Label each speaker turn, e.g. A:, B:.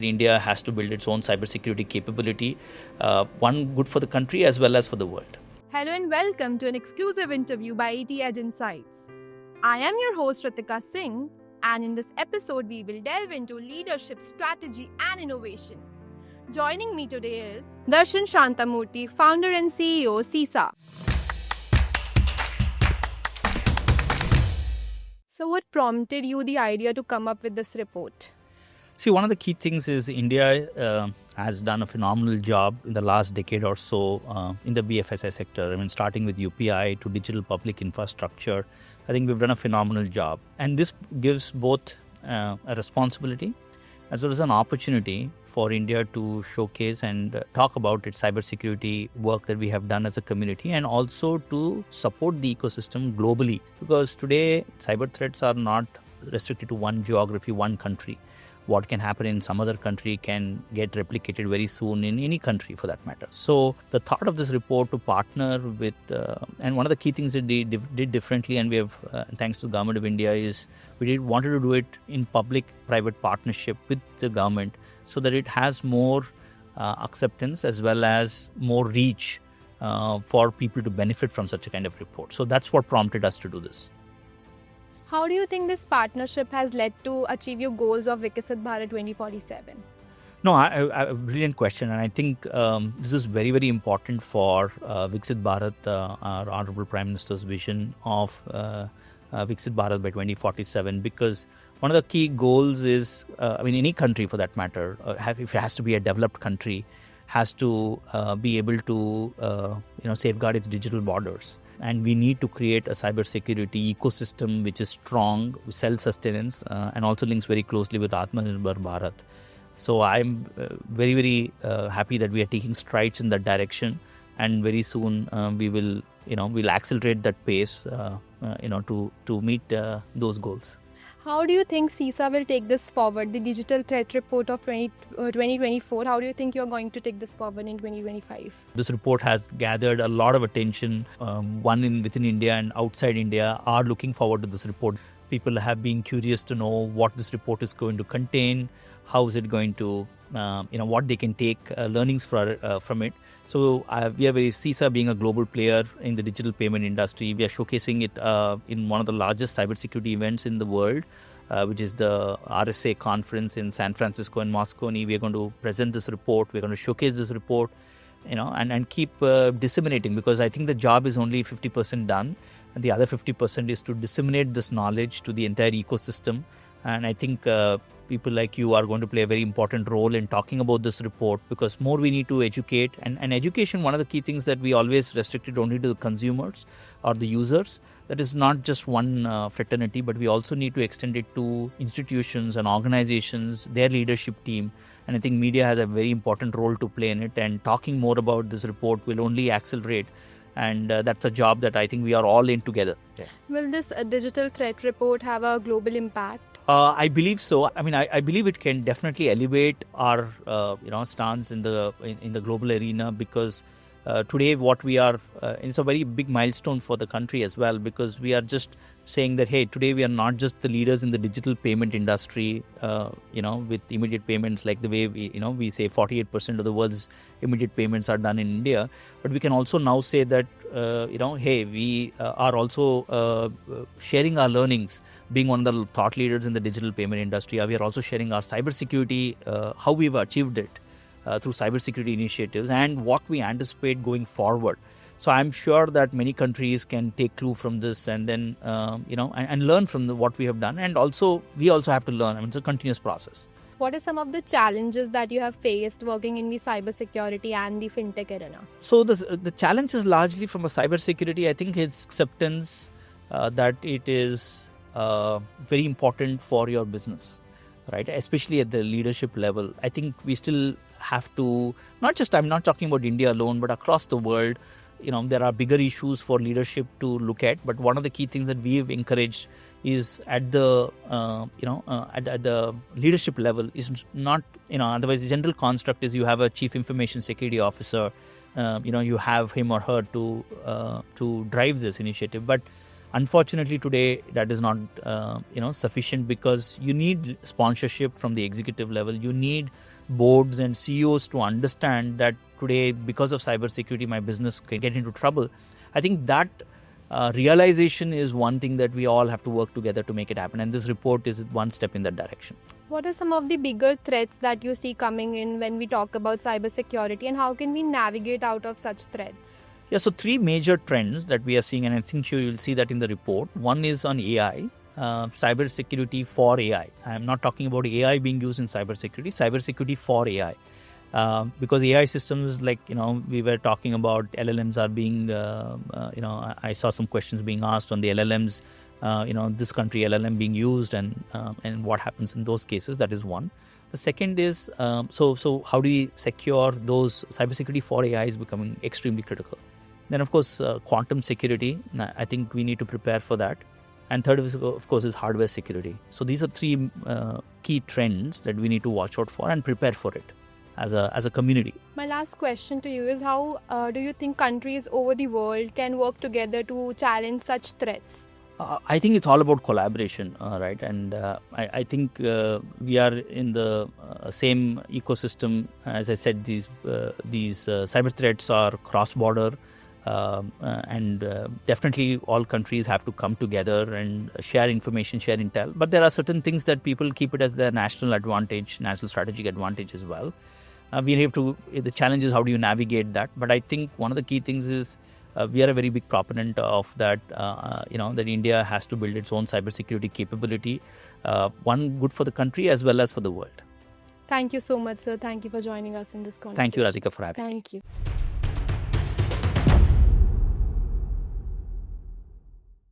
A: India has to build its own cybersecurity capability, one good for the country as well as for the world.
B: Hello and welcome to an exclusive interview by ET Edge Insights. I am your host Ritika Singh, and in this episode we will delve into leadership, strategy and innovation. Joining me today is Dharshan Shanthamurthy, founder and CEO, SISA. So what prompted you the idea to come up with this report?
A: See, one of the key things is India has done a phenomenal job in the last decade or so in the BFSI sector. I mean, starting with UPI to digital public infrastructure, I think we've done a phenomenal job. And this gives both a responsibility as well as an opportunity for India to showcase and talk about its cybersecurity work that we have done as a community, and also to support the ecosystem globally. Because today, cyber threats are not restricted to one geography, one country. What can happen in some other country can get replicated very soon in any country for that matter. So the thought of this report to partner with, and one of the key things that they did differently, and we have, thanks to the government of India, is we wanted to do it in public-private partnership with the government so that it has more acceptance as well as more reach for people to benefit from such a kind of report. So that's what prompted us to do this.
B: How do you think this partnership has led to achieve your goals of Viksit Bharat 2047?
A: No, a brilliant question. And I think this is very, very important for Viksit Bharat, our Honorable Prime Minister's vision of Viksit Bharat by 2047. Because one of the key goals is, any country for that matter, if it has to be a developed country, has to be able to safeguard its digital borders. And we need to create a cybersecurity ecosystem which is strong, self-sustenance, and also links very closely with Atmanirbhar Bharat. So I'm very, very happy that we are taking strides in that direction, and very soon we'll accelerate that pace, to meet those goals.
B: How do you think SISA will take this forward? The digital threat report of 2024, how do you think you're going to take this forward in 2025?
A: This report has gathered a lot of attention. Within India and outside India are looking forward to this report. People have been curious to know what this report is going to contain, how is it going to, what they can take learnings from it. So we are SISA being a global player in the digital payment industry. We are showcasing it in one of the largest cybersecurity events in the world, which is the RSA conference in San Francisco and Moscone. We are going to present this report. We're going to showcase this report, and keep disseminating, because I think the job is only 50% done. And the other 50% is to disseminate this knowledge to the entire ecosystem. And I think people like you are going to play a very important role in talking about this report, because more we need to educate. And education, one of the key things that we always restricted only to the consumers or the users. That is not just one fraternity, but we also need to extend it to institutions and organizations, their leadership team. And I think media has a very important role to play in it. And talking more about this report will only accelerate. And that's a job that I think we are all in together. Yeah.
B: Will this digital threat report have a global impact?
A: I believe so. I believe it can definitely elevate our stance in the global arena, because today what we are, it's a very big milestone for the country as well, because we are just saying that, hey, today we are not just the leaders in the digital payment industry, with immediate payments, like the way we say 48% of the world's immediate payments are done in India. But we can also now say that, hey, we are also sharing our learnings, being one of the thought leaders in the digital payment industry. We are also sharing our cybersecurity, how we've achieved it through cybersecurity initiatives, and what we anticipate going forward. So I'm sure that many countries can take clue from this, and then and learn from what we have done. And also we also have to learn. It's a continuous process.
B: What are some of the challenges that you have faced working in the cybersecurity and the fintech arena?
A: So the challenge is largely from a cybersecurity. I think it's acceptance that it is very important for your business, right? Especially at the leadership level. I think we still have to, I'm not talking about India alone, but across the world, there are bigger issues for leadership to look at. But one of the key things that we've encouraged is at the at the leadership level is not, otherwise the general construct is you have a chief information security officer, you have him or her to drive this initiative. But Unfortunately, today that is not sufficient, because you need sponsorship from the executive level. You need boards and CEOs to understand that today, because of cybersecurity, my business can get into trouble. I think that realization is one thing that we all have to work together to make it happen. And this report is one step in that direction.
B: What are some of the bigger threats that you see coming in when we talk about cybersecurity, and how can we navigate out of such threats?
A: Yeah, so 3 major trends that we are seeing, and I think you'll see that in the report. One is on AI, cybersecurity for AI. I'm not talking about AI being used in cybersecurity for AI. Because AI systems, like, we were talking about LLMs are being, I saw some questions being asked on the LLMs, this country LLM being used and what happens in those cases. That is one. The second is, so how do we secure those? Cybersecurity for AI is becoming extremely critical. Then, of course, quantum security. I think we need to prepare for that. And third, of course, is hardware security. So these are 3 key trends that we need to watch out for and prepare for it as a community.
B: My last question to you is, how do you think countries over the world can work together to challenge such threats?
A: I think it's all about collaboration, right? And I think we are in the same ecosystem. As I said, these cyber threats are cross-border, and definitely all countries have to come together and share information, share intel. But there are certain things that people keep it as their national advantage, national strategic advantage as well. The challenge is how do you navigate that? But I think one of the key things is we are a very big proponent of that, that India has to build its own cybersecurity capability, one good for the country as well as for the world.
B: Thank you so much, sir. Thank you for joining us in this conversation.
A: Thank you, Radhika, for having me.
B: Thank you.